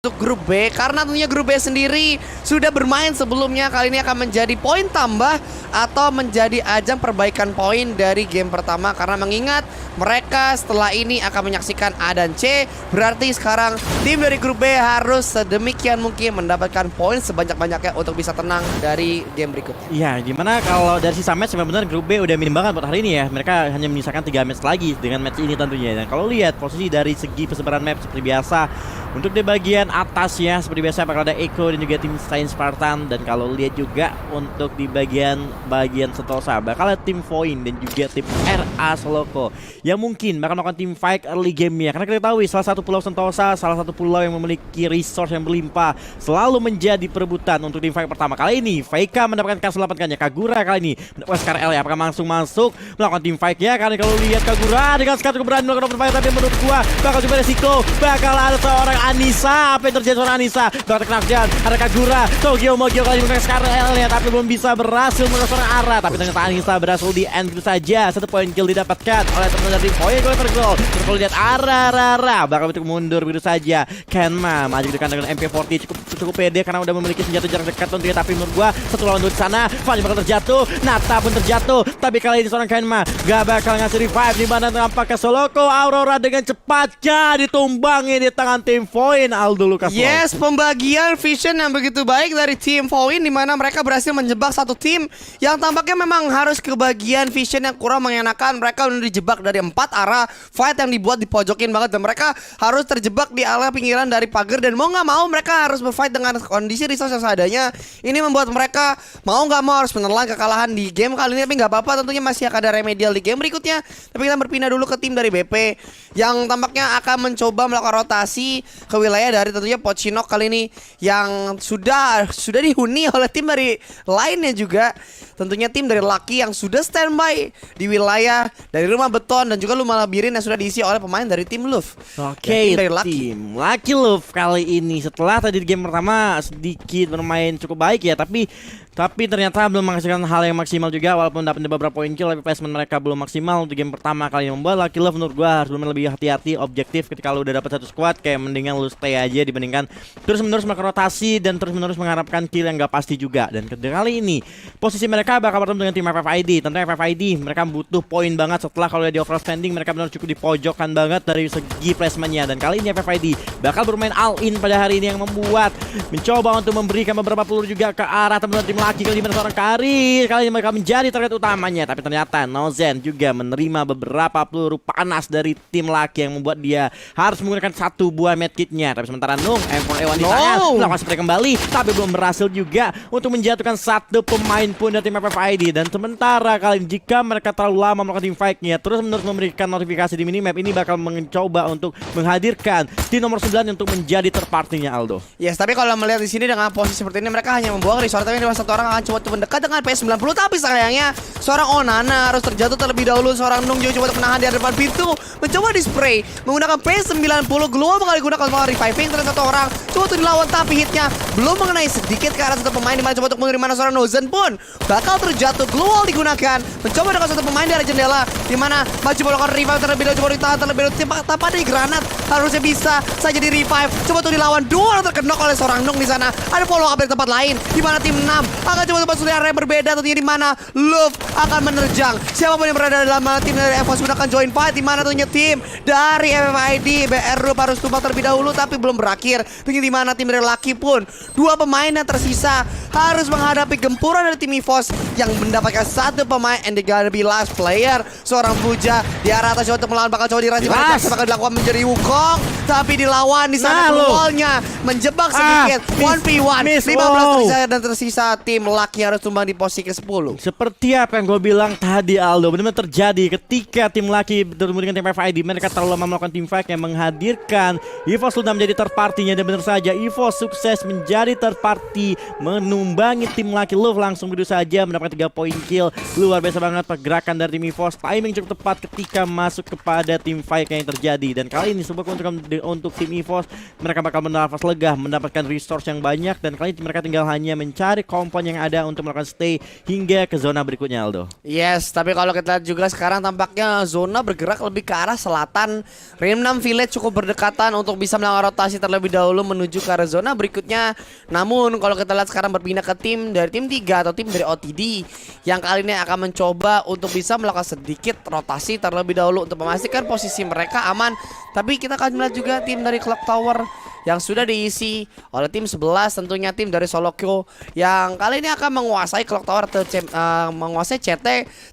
untuk grup B, karena tentunya grup B sendiri sudah bermain sebelumnya. Kali ini akan menjadi poin tambah atau menjadi ajang perbaikan poin dari game pertama, karena mengingat mereka setelah ini akan menyaksikan A dan C. Berarti sekarang tim dari grup B harus sedemikian mungkin mendapatkan poin sebanyak-banyaknya untuk bisa tenang dari game berikutnya. Iya, gimana kalau dari sisa match benar-benar grup B udah minim banget buat hari ini ya. Mereka hanya menyisakan 3 match lagi dengan match ini tentunya. Dan kalau lihat posisi dari segi persebaran map seperti biasa, untuk di bagian atasnya seperti biasa bakal ada Echo dan juga tim Science Spartan. Dan kalau lihat juga untuk di bagian Sentosa bakal ada tim Void dan juga tim RA Soloko yang mungkin bakal melakukan tim fight early game-nya. Karena kita tahu salah satu pulau Sentosa, salah satu pulau yang memiliki resource yang berlimpah, selalu menjadi perebutan untuk tim fight pertama. Kali ini Faika mendapatkan kesempatan, Kagura kali ini mendapatkan Scar L ya. Apakah langsung masuk melakukan tim fight ya? Karena kalau lihat Kagura dengan Scar keberanian melakukan fight, tapi menurut gua bakal coba resiko, bakal ada seorang Anissa. Apa yang terjadi seorang Anissa? Bakal terkena ada Kagura, Tokyo Mogyo kali ini menggunakan Scar L ya, tapi belum bisa berhasil menggunakan seorang Ara. Tapi ternyata Anissa berhasil di end itu saja. 1 poin kill didapatkan oleh teman dari Void Tergol. Kalau lihat Ara bakal begitu mundur begitu saja. Kenma maju dengan MP40 cukup pede karena udah memiliki senjata jarak dekat tentunya. Tapi menurut gua 1 lawan 2 di sana, Fanny bakal terjatuh, Nata pun terjatuh. Tapi kali ini seorang Kenma gak bakal ngasih revive, di mana nampaknya Soloko Aurora dengan cepatnya ditumbangi di tangan tim Void. Aldo Lucas. Yes, pembagian vision yang begitu baik dari tim Void, di mana mereka berhasil menjebak satu tim yang tampaknya memang harus kebagian vision yang kurang mengenakan. Mereka udah dijebak dari 4 arah fight yang dibuat dipojokin banget, dan mereka harus terjebak di area pinggiran dari pagar, dan mau nggak mau mereka harus berfight dengan kondisi resource yang seadanya. Ini membuat mereka mau nggak mau harus menelan kekalahan di game kali ini. Tapi nggak apa-apa, tentunya masih akan ada remedial di game berikutnya. Tapi kita berpindah dulu ke tim dari BP yang tampaknya akan mencoba melakukan rotasi ke wilayah dari tentunya Pochinok kali ini, yang sudah dihuni oleh tim dari lainnya juga. Tentunya tim dari Lucky yang sudah standby di wilayah dari rumah beton dan juga rumah labirin yang sudah diisi oleh pemain dari tim Love. Oke, tim Lucky Love kali ini setelah tadi di game pertama sedikit bermain cukup baik ya, tapi ternyata belum menghasilkan hal yang maksimal juga, walaupun dapat beberapa poin kill, tapi placement mereka belum maksimal di game pertama kali ini. Membuat Lucky Love menurut gua harus lebih hati-hati, objektif ketika lu udah dapat satu squad, kayak mendingan lu stay aja dibandingkan terus-menerus melakukan rotasi dan terus-menerus mengharapkan kill yang gak pasti juga. Dan kali ini posisi mereka bakal bertemu dengan tim FFID. Tentunya FFID mereka butuh poin banget setelah kalau di overall standing mereka benar cukup dipojokkan banget dari segi placementnya. Dan kali ini FFID bakal bermain all in pada hari ini, yang membuat mencoba untuk memberikan beberapa peluru juga ke arah teman-teman tim Lucky. Kali ini seorang Kari, kali ini mereka menjadi target utamanya, tapi ternyata Nozen juga menerima beberapa peluru panas dari tim Lucky yang membuat dia harus menggunakan 1 buah medkitnya. Tapi sementara Nung M4A1 di tangan melakukan spray kembali, tapi belum berhasil juga untuk menjatuhkan 1 pemain pun dari tim FFID. Dan sementara kali ini jika mereka terlalu lama melakukan tim fight-nya, terus menerus memberikan notifikasi di minimap, ini bakal mencoba untuk menghadirkan tim nomor 9 untuk menjadi terpartinya Aldo. Yes, tapi kalau melihat di sini dengan posisi seperti ini mereka hanya membuang resource, tapi ini satu orang akan coba mendekat dengan PS90, tapi sayangnya seorang Onana harus terjatuh terlebih dahulu. Seorang Nung juga coba menahan di depan pintu, mencoba di spray menggunakan PS90, Glow bakal digunakan sebagai reviving. Terus satu orang coba untuk dilawan, tapi hitnya belum mengenai sedikit ke arah satu pemain, di mana coba untuk menerima seorang Nozen pun bakal terjatuh. Glow digunakan mencoba dengan satu pemain dari jendela, di mana maju melakukan revive terlebih dahulu, coba ditahan terlebih dahulu, tanpa ada granat harusnya bisa saja di revive. Coba untuk dilawan, 2 orang terkenok oleh seorang Nung. Di sana ada follow up dari tempat lain, di mana tim 6 akan coba masuk di area berbeda, tentunya di mana Love akan menerjang siapapun yang berada dalam tim dari EVOS pun akan join fight, di mana tentunya tim dari FFID BR Group harus tumbang terlebih dahulu, tapi belum berakhir. Tentunya di mana tim dari Lucky pun 2 pemain yang tersisa harus menghadapi gempuran dari tim EVOS yang mendapatkan 1 pemain, and they gonna be last player. Seorang Puja di arah atas untuk melawan, bakal coba dirasi, bakal dilakukan menjadi Wukong, tapi dilawan di sana wallnya menjebak sedikit. 1v1 15 dan tersisa tim Lucky harus tumbang di posisi ke-10. Seperti apa yang gue bilang tadi Aldo, benar-benar terjadi ketika tim Lucky bertemu dengan tim FFID. Mereka terlalu lama melakukan tim fight yang menghadirkan EVOS sudah menjadi third party-nya, dan benar saja EVOS sukses menjadi third party, menumbangi tim Lucky Love langsung begitu saja, mendapatkan 3 poin kill. Luar biasa banget pergerakan dari tim EVOS, timing cukup tepat ketika masuk kepada tim fight yang terjadi. Dan kali ini sebuah keuntungan untuk tim EVOS, mereka bakal bernafas lega, mendapatkan resource yang banyak, dan kali ini mereka tinggal hanya mencari komponen point yang ada untuk melakukan stay hingga ke zona berikutnya, Aldo. Yes, tapi kalau kita lihat juga sekarang tampaknya zona bergerak lebih ke arah selatan. Rim 6 Village cukup berdekatan untuk bisa melakukan rotasi terlebih dahulu menuju ke arah zona berikutnya. Namun kalau kita lihat sekarang berpindah ke tim dari tim 3 atau tim dari OTD yang kali ini akan mencoba untuk bisa melakukan sedikit rotasi terlebih dahulu untuk memastikan posisi mereka aman. Tapi kita akan melihat juga tim dari Clock Tower yang sudah diisi oleh tim 11, tentunya tim dari Solokyo yang kali ini akan menguasai Clock Tower atau menguasai CT.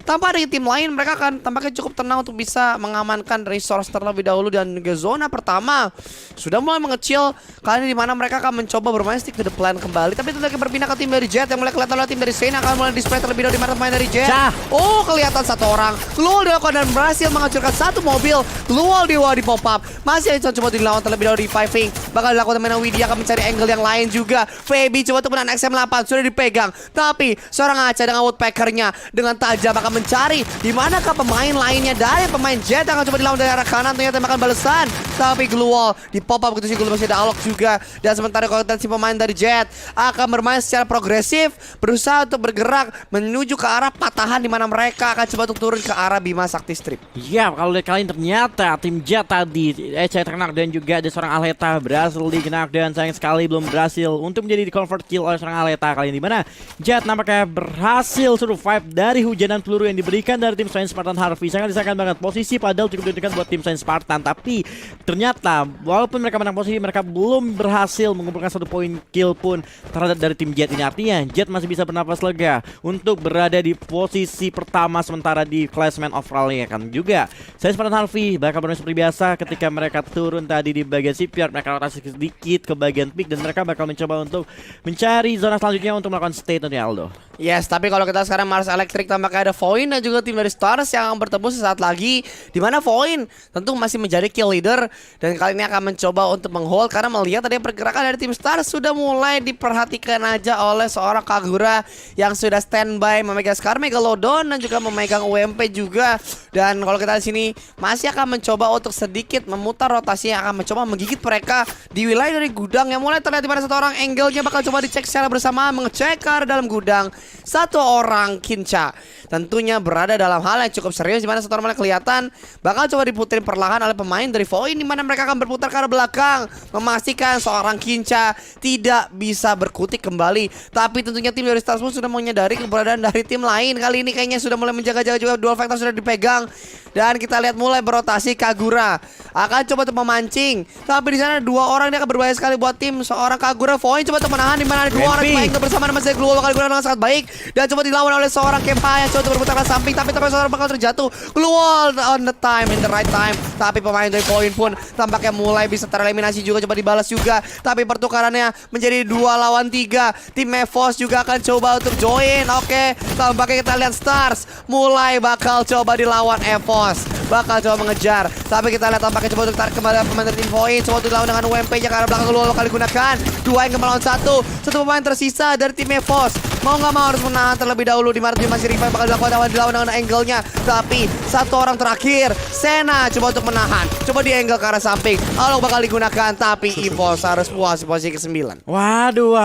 Tanpa dari tim lain, mereka akan tampaknya cukup tenang untuk bisa mengamankan resource terlebih dahulu. Dan ke zona pertama sudah mulai mengecil, kali ini dimana mereka akan mencoba bermain stick to the plan kembali. Tapi itu lagi berpindah ke tim dari Jet yang mulai kelihatan oleh tim dari Sena akan mulai display terlebih dahulu di mana pemain dari Jet. Oh, kelihatan satu orang Luol dilakukan dan berhasil menghancurkan satu mobil. Luol di pop up, masih coba dilawan terlebih dahulu di piping. Bakal dilakukan teman Widya akan mencari angle yang lain juga. Feby coba untuk menahan XM8 sudah dipegang, tapi seorang Aca dengan woodpeckernya dengan tajam akan mencari di manakah pemain lainnya dari pemain Jet akan coba dilawan dari arah kanan. Ternyata tembakan balasan, tapi Gluwall di pop up begitu sih. Gluwall masih ada alok juga. Dan sementara kalau si pemain dari Jet akan bermain secara progresif, berusaha untuk bergerak menuju ke arah patahan di mana mereka akan coba untuk turun ke arah Bima Sakti Strip. Ya, kalau lihat kali ini ternyata tim Jet tadi Echa terkena dan juga ada seorang Aleta berhasil dikenak dan sayang sekali belum berhasil untuk menjadi di convert kill oleh seorang Aleta kali ini, dimana Jet nampaknya berhasil survive dari hujanan peluru yang diberikan dari tim Saint Spartan Harvey. Sangat disayangkan banget, posisi padahal cukup ditentukan buat tim Saint Spartan, tapi ternyata walaupun mereka menang posisi, mereka belum berhasil mengumpulkan satu poin kill pun terhadap dari tim Jet ini. Artinya Jet masih bisa bernapas lega untuk berada di posisi pertama sementara di classman overall-nya kan juga. Saint Spartan Harvey bakal bermain seperti biasa ketika mereka turun tadi di bagian shipyard, mereka rotasi sedikit ke bagian peak dan mereka bakal mencoba untuk mencari zona selanjutnya untuk melakukan stay tentunya, Aldo. Yes, tapi kalau kita sekarang Mars Electric tampaknya ada Voin dan juga tim dari Stars yang akan bertemu sesaat lagi, di mana Voin tentu masih menjadi kill leader dan kali ini akan mencoba untuk menghold karena melihat tadi pergerakan dari tim Stars sudah mulai diperhatikan aja oleh seorang Kagura yang sudah standby memegang Scar Megalodon dan juga memegang UMP juga. Dan kalau kita di sini masih akan mencoba untuk sedikit memutar rotasi yang akan mencoba menggigit mereka di wilayah dari gudang yang mulai terlihat di mana satu orang angle-nya bakal coba dicek secara bersamaan mengecek ke arah dalam gudang. Satu orang Kinca tentunya berada dalam hal yang cukup serius di mana satu orang mulai kelihatan bakal coba diputerin perlahan oleh pemain dari Voin di mana mereka akan berputar ke arah belakang memastikan seorang Kinca tidak bisa berkutik kembali. Tapi tentunya tim dari Stars pun sudah menyadari keberadaan dari tim lain. Kali ini kayaknya sudah mulai menjaga-jaga juga, dual factor sudah dipegang dan kita lihat mulai berotasi. Kagura akan coba untuk memancing, tapi di sana dua orang ini akan berbahaya sekali buat tim seorang Kagura. Voin coba untuk menahan di mana ada dua orang pemain bersama masih Gluwall bakal digunakan dengan sangat baik dan coba dilawan oleh seorang Kempa yang coba untuk berputar ke samping, tapi seorang bakal terjatuh. Gluwall on the time, in the right time, tapi pemain dari Voin pun tampaknya mulai bisa tereliminasi juga, coba dibalas juga, tapi pertukarannya menjadi 2 lawan 3. Tim Evos juga akan coba untuk join. Oke, tampaknya kita lihat Stars mulai bakal coba dilawan Evos, bakal coba mengejar, tapi kita lihat tampaknya coba untuk tarik kembali pemain dari tim Voin, coba untuk dilawan dengan UMP-nya ke arah belakang. Gluwall bakal digunakan, 2 yang melawan 1 pemain tersisa dari tim Evos mau nggak mau harus menahan terlebih dahulu di mana tim masih revive bakal dilawan dengan angle-nya, tapi satu orang terakhir Sena coba untuk menahan, coba di angle ke arah samping. Alok bakal digunakan, tapi Evos harus puas di posisi ke-9. Waduh,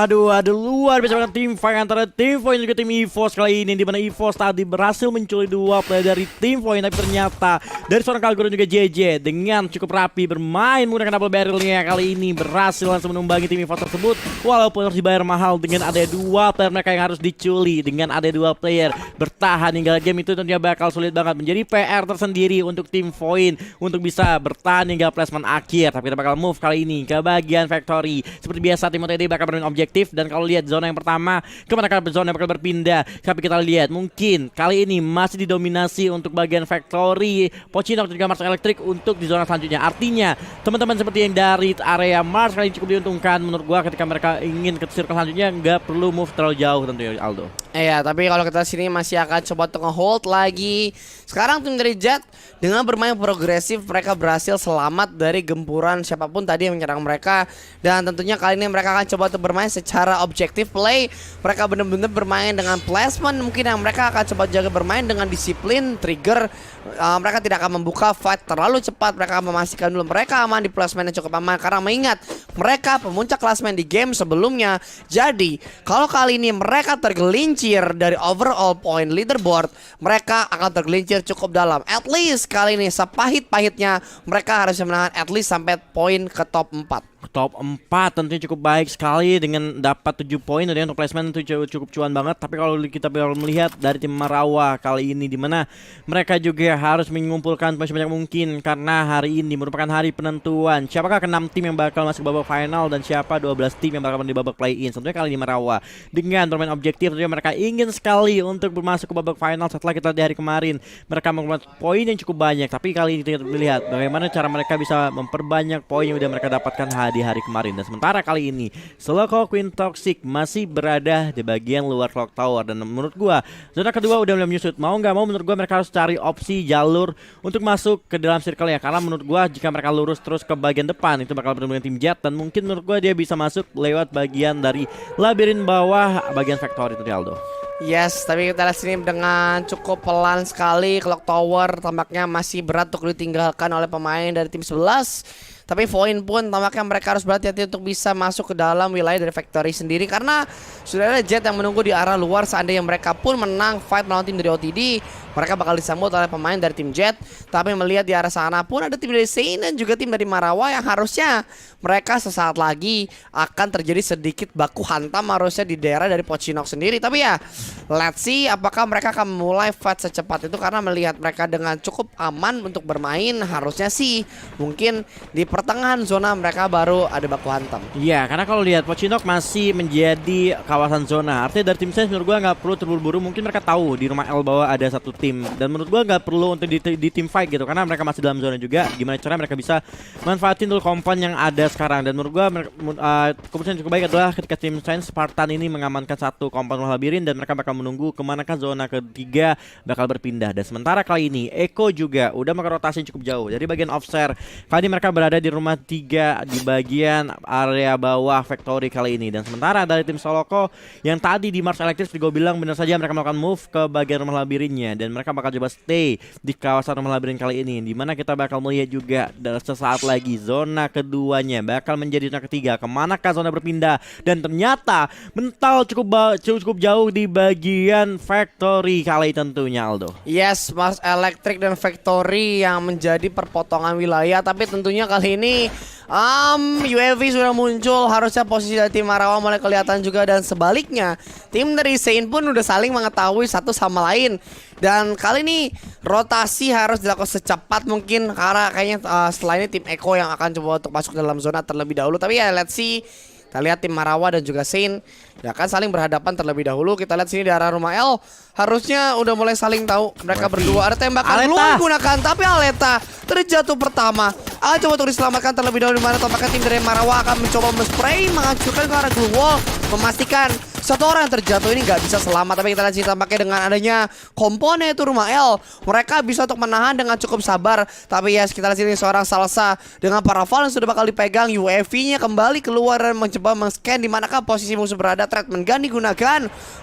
luar biasa banget tim fight antara tim Voin dan juga tim Evos kali ini, di mana Evos tadi berhasil menculik 2 player dari tim Voin, tapi ternyata dari seorang Kagura dan juga JJ dengan cukup rapi bermain menggunakan double barrel-nya kali ini berhasil langsung menumbangi tim Evos tersebut, walaupun harus dibayar mahal dengan ada 2 player mereka yang harus diculi. Dengan ada 2 player bertahan hingga game itu tentunya bakal sulit banget, menjadi PR tersendiri untuk tim Voin untuk bisa bertahan hingga placement akhir. Tapi kita bakal move kali ini ke bagian factory. Seperti biasa tim OTD bakal bermain objektif, dan kalau lihat zona yang pertama kemana zona bakal berpindah, tapi kita lihat mungkin kali ini masih didominasi untuk bagian factory Pochinok dan juga Mars Electric untuk di zona selanjutnya. Artinya teman-teman seperti yang dari area Mars kali ini cukup diuntungkan menurut gua ketika mereka ingin ke circle selanjutnya, nggak perlu move terlalu jauh tentunya, Aldo. Iya, tapi kalau kita sini masih akan coba untuk nge-hold lagi. Sekarang tim dari Jet dengan bermain progresif, mereka berhasil selamat dari gempuran siapapun tadi yang menyerang mereka. Dan tentunya kali ini mereka akan coba untuk bermain secara objektif play. Mereka benar-benar bermain dengan placement. Mungkin yang mereka akan coba jaga bermain dengan disiplin, trigger. Mereka tidak akan membuka fight terlalu cepat. Mereka akan memastikan dulu mereka aman di placement yang cukup aman. Karena mengingat mereka pemuncak klasmen di game sebelumnya. Jadi kalau kali ini mereka tergelincir dari overall point leaderboard, mereka akan tergelincir cukup dalam. At least kali ini sepahit-pahitnya mereka harus menahan at least sampai poin ke top 4. Top 4 tentunya cukup baik sekali dengan dapat 7 poin. Jadi untuk placement itu cukup cuan banget. Tapi kalau kita melihat dari tim Marawa kali ini, dimana mereka juga harus mengumpulkan poin sebanyak mungkin, karena hari ini merupakan hari penentuan siapakah ke-6 tim yang bakal masuk babak final dan siapa 12 tim yang bakal di babak play-in. Tentunya kali ini Marawa dengan bermain objektif, tentunya mereka ingin sekali untuk masuk ke babak final. Setelah kita lihat di hari kemarin mereka mengumpulkan poin yang cukup banyak, tapi kali ini kita lihat bagaimana cara mereka bisa memperbanyak poin yang udah mereka dapatkan di hari kemarin. Dan sementara kali ini Seloko Queen Toxic masih berada di bagian luar clock tower. Dan menurut gua zona kedua udah mulai menyusut. Mau nggak mau menurut gua mereka harus cari opsi jalur untuk masuk ke dalam circle ya. Karena menurut gua jika mereka lurus terus ke bagian depan itu bakal bertemu dengan tim Jet. Dan mungkin menurut gua dia bisa masuk lewat bagian dari labirin bawah, bagian factory itu Aldo. Yes, tapi kita lihat sini dengan cukup pelan sekali. Clock Tower tampaknya masih berat untuk ditinggalkan oleh pemain dari tim 11. Tapi poin pun tampaknya mereka harus berhati-hati untuk bisa masuk ke dalam wilayah dari factory sendiri. Karena sudah ada Jet yang menunggu di arah luar. Seandainya mereka pun menang fight melawan tim dari OTD, mereka bakal disambut oleh pemain dari tim Jet. Tapi melihat di arah sana pun ada tim dari Sein dan juga tim dari Marawa yang harusnya mereka sesaat lagi akan terjadi sedikit baku hantam harusnya di daerah dari Pochinok sendiri. Tapi ya, let's see apakah mereka akan memulai fight secepat itu. Karena melihat mereka dengan cukup aman untuk bermain, harusnya sih mungkin di pertengahan zona mereka baru ada baku hantam. Iya, karena kalau lihat Pochinok masih menjadi kawasan zona. Artinya dari tim Saints menurut gua nggak perlu terburu-buru. Mungkin mereka tahu di rumah L bahwa ada satu tim. Dan menurut gua nggak perlu untuk di tim fight gitu. Karena mereka masih dalam zona juga. Gimana caranya mereka bisa manfaatin dulu kompan yang ada sekarang. Dan menurut gua keputusan cukup baik adalah ketika tim Saints Spartan ini mengamankan satu kompan rumah labirin. Dan mereka bakal menunggu kemanakah zona ketiga bakal berpindah. Dan sementara kali ini Eko juga udah melakukan rotasi cukup jauh. Jadi bagian offshore kali ini mereka berada di rumah 3 di bagian area bawah factory kali ini. Dan sementara dari tim Soloko yang tadi di Mars Electric gue bilang benar saja mereka melakukan move ke bagian rumah labirinnya. Dan mereka bakal coba stay di kawasan rumah labirin kali ini, dimana kita bakal melihat juga sesaat lagi zona keduanya bakal menjadi zona ketiga. Kemanakah zona berpindah? Dan ternyata mental cukup jauh di bagian factory kali tentunya Aldo. Yes, Mars Electric dan Factory yang menjadi perpotongan wilayah. Tapi tentunya kali ini UAV sudah muncul. Harusnya posisi dari tim Marawa mulai kelihatan juga. Dan sebaliknya tim dari Sein pun udah saling mengetahui satu sama lain. Dan kali ini rotasi harus dilakukan secepat mungkin. Karena kayaknya setelah ini tim Eko yang akan coba untuk masuk dalam zona terlebih dahulu. Tapi ya let's see. Kita lihat tim Marawa dan juga Sein ya kan saling berhadapan terlebih dahulu. Kita lihat sini di arah rumah L, harusnya udah mulai saling tahu mereka berdua. Ada tembakan luar digunakan, tapi Aleta terjatuh pertama. Coba untuk diselamatkan terlebih dahulu, dimana tampaknya tim dari Marawa akan mencoba men-spray, menghancurkan ke arah glue wall, memastikan satu orang yang terjatuh ini nggak bisa selamat. Tapi kita lihat sini tampaknya dengan adanya komponen itu rumah L, mereka bisa untuk menahan dengan cukup sabar. Tapi ya kita lihat sini seorang Salsa dengan Paraval yang sudah bakal dipegang. UAV-nya kembali keluar dan mencoba men-scan di manakah posisi musuh berada. Treatment gun digunakan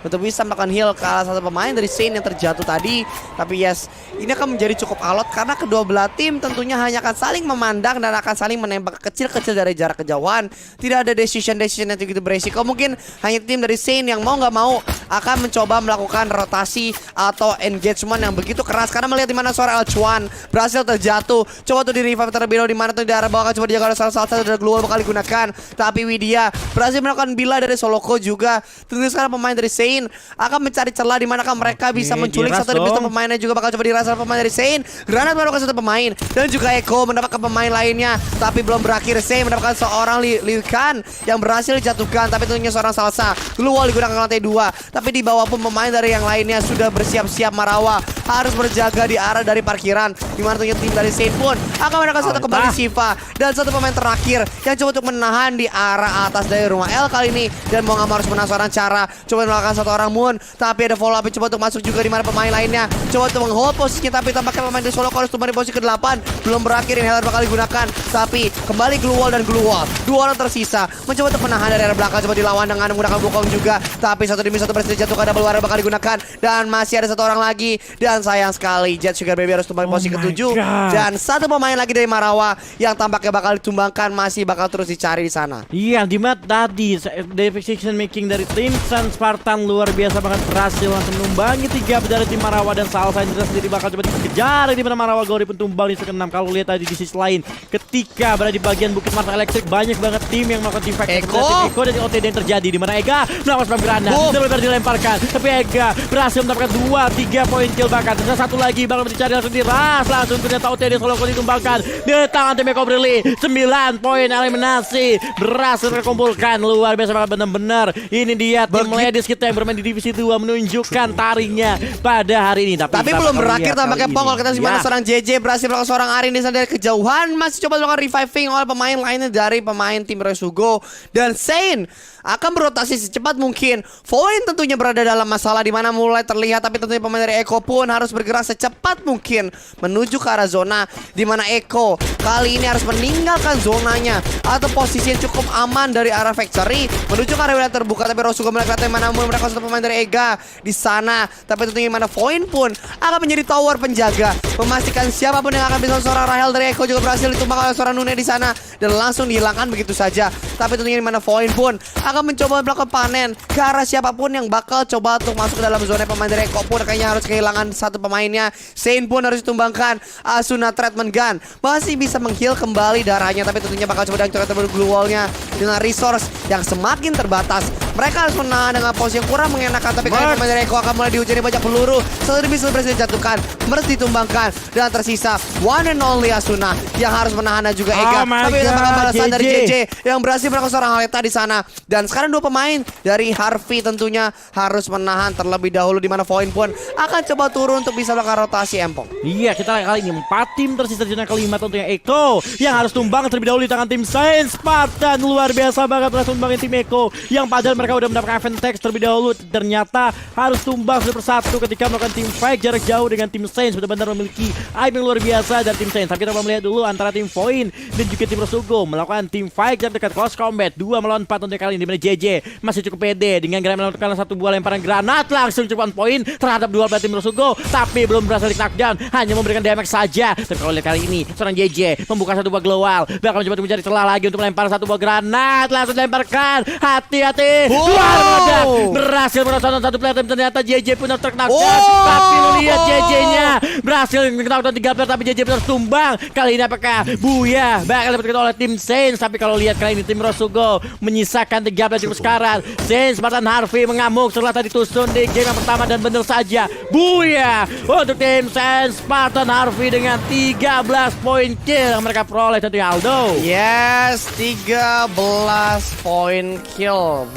untuk bisa makan heal ke salah satu pemain dari Sein yang terjatuh tadi. Tapi yes, ini akan menjadi cukup alot karena kedua belah tim tentunya hanya akan saling memandang dan akan saling menembak kecil-kecil dari jarak kejauhan. Tidak ada decision yang begitu beresiko. Mungkin hanya tim dari Sein yang mau nggak mau akan mencoba melakukan rotasi atau engagement yang begitu keras. Karena melihat dimana suara Elchuan berhasil terjatuh. Coba tuh di revive terlebih dahulu, dimana tuh di arah bawah coba dijaga oleh salah satu dari global bakal digunakan. Tapi Widya berhasil melakukan bila dari Soloko juga. Tentu sekarang pemain dari Sein akan mencari celah di manakah mereka bisa menculik satu dari pistol pemainnya, juga bakal coba dirasa pemain dari Sein. Granat mendapatkan satu pemain dan juga Eko mendapatkan pemain lainnya. Tapi belum berakhir, Sein mendapatkan seorang Liu Kang yang berhasil dijatuhkan. Tapi tentunya seorang Salsa keluar digunakan ke lantai 2. Tapi di bawah pun pemain dari yang lainnya sudah bersiap-siap. Marawa harus berjaga di arah dari parkiran. Dimana tentunya tim dari Saint pun akan mendapatkan satu kembali Shiva. Dan satu pemain terakhir yang coba untuk menahan di arah atas dari rumah L kali ini. Dan mau nggak mau harus menang seorang cara. Coba melakukan satu orang Moon. Tapi ada follow up yang coba untuk masuk juga di mana pemain lainnya. Coba untuk menghold posisinya. Tapi tampaknya pemain dari Solo harus kembali posisi ke-8. Belum berakhir, Inhaler bakal digunakan. Tapi kembali Glue Wall dan Glue Wall. Dua orang tersisa. Mencoba untuk menahan dari arah belakang. Coba dilawan dengan menggunakan Wukong juga. Tapi satu demi satu berhasil dijatuhkan. Double Warrior bakal digunakan. Dan masih ada satu orang lagi. Dan sayang sekali Jet Sugar Baby harus tumbang posisi ke-7. Dan satu pemain lagi dari Marawa yang tampaknya bakal ditumbangkan, masih bakal terus dicari di sana. Iya, di mat tadi decision making dari tim Sun Spartan luar biasa banget, berhasil langsung menumbangi 3 dari tim Marawa, dan Salva Indra sendiri bakal coba dikejar di mana Marawa Gori pun tumbang di ke-6. Kalau lihat tadi di sisi lain, ketika berada di bagian Bukit Marta Electric, banyak banget tim yang melakukan team fight. Eko dan OTD yang terjadi di mana Ega melakukan spam granat, benar-benar dilemparkan, tapi Ega berhasil mendapatkan 2-3 poin kill bahkan. Dan satu lagi bakal dicari langsung diras, langsung ternyata OTD solo ditumbangkan di tangan tim Eko Brili. 9 poin eliminasi berhasil terkumpulkan, luar biasa banget benar-benar. Ini dia tim Ladies kita yang bermain di divisi 2 menunjukkan taringnya pada hari ini. Tapi belum berakhir tampaknya Pong. Kalau kita gimana seorang JJ berhasil melakukan seorang Arin di sana dari kejauhan, masih coba melakukan reviving oleh pemain lainnya dari pemain tim Resugo. Dan Saint akan berotasi secepat mungkin. Voin tentunya berada dalam masalah di mana mulai terlihat, tapi tentunya pemain dari Eko pun harus bergerak secepat mungkin menuju ke arah zona di mana Eko kali ini harus meninggalkan zonanya atau posisi yang cukup aman dari arah factory menuju ke arah wilayah terbuka. Tapi Resugo melihat mana mereka satu pemain dari Ega di sana. Tapi tentunya mana Voin pun akan menjadi tower penjaga, memastikan siapapun yang akan bisa seorang Rahel dari Eko juga berhasil ditumbang oleh seorang Nune di sana dan langsung dihilangkan begitu saja. Tapi tentunya mana Voin pun akan mencoba melakukan panen ke arah siapapun yang bakal coba untuk masuk ke dalam zona pemain dari Eko pun kayaknya harus kehilangan satu pemainnya. Saint pun harus ditumbangkan. Asuna treatment gun masih bisa mengheal kembali darahnya, tapi tentunya bakal coba coba terburu glue wallnya dengan resource yang semakin terbatas. Mereka harus menahan dengan posisi yang kurang mengenakan, tapi kali pemain dari Eko akan mulai dihujani banyak peluru. Satu demi satu berhasil dijatuhkan, harus ditumbangkan, dan tersisa one and only Asuna yang harus menahan dan juga Ega. Tapi mendapatkan balasan dari JJ yang berhasil melakukan seorang Haleta di sana. Dan sekarang dua pemain dari Harvey tentunya harus menahan terlebih dahulu, di mana Voin pun akan coba turun untuk bisa melakukan rotasi Empong. Iya, kita lihat kali ini 4 tim tersisa di zona kelima tentunya Eko yang harus tumbang terlebih dahulu di tangan tim Saint Spartan. Luar biasa banget berhasil tumbangin tim Eko yang padahal mereka udah mendapatkan event text terlebih dahulu, ternyata harus tumbang satu persatu ketika melakukan tim fight jarak jauh dengan tim Saints. Benar-benar memiliki aim yang luar biasa dari tim Saints. Tapi kita melihat dulu antara tim Voin dan juga tim Resugo melakukan tim fight jarak dekat close combat 2 melawan 4 untuk kali ini, dimana JJ masih cukup pede dengan melakukan satu buah lemparan granat langsung cukup poin terhadap 2 tim Resugo, tapi belum berhasil di knockdown, hanya memberikan damage saja. Tapi kalau lihat kali ini seorang JJ membuka satu buah global, bakal mencoba mencari celah lagi untuk melempar satu buah granat, langsung lemparkan. Hati-hati. Berhasil merotan satu player, ternyata JJ pun terknackdown. Tapi lihat JJ-nya berhasil knockdown 3 player, tapi JJ harus tumbang. Kali ini apakah Buya bakal dapatkan oleh tim Saints? Tapi kalau lihat kali ini tim Resugo menyisakan 3 player cukup sekarang. Saints Spartan Harvey mengamuk setelah tadi tusun di game yang pertama, dan benar saja Buya untuk tim Saints Spartan Harvey dengan 13 poin kill yang mereka peroleh tentunya Aldo. Yes, 13 poin kill.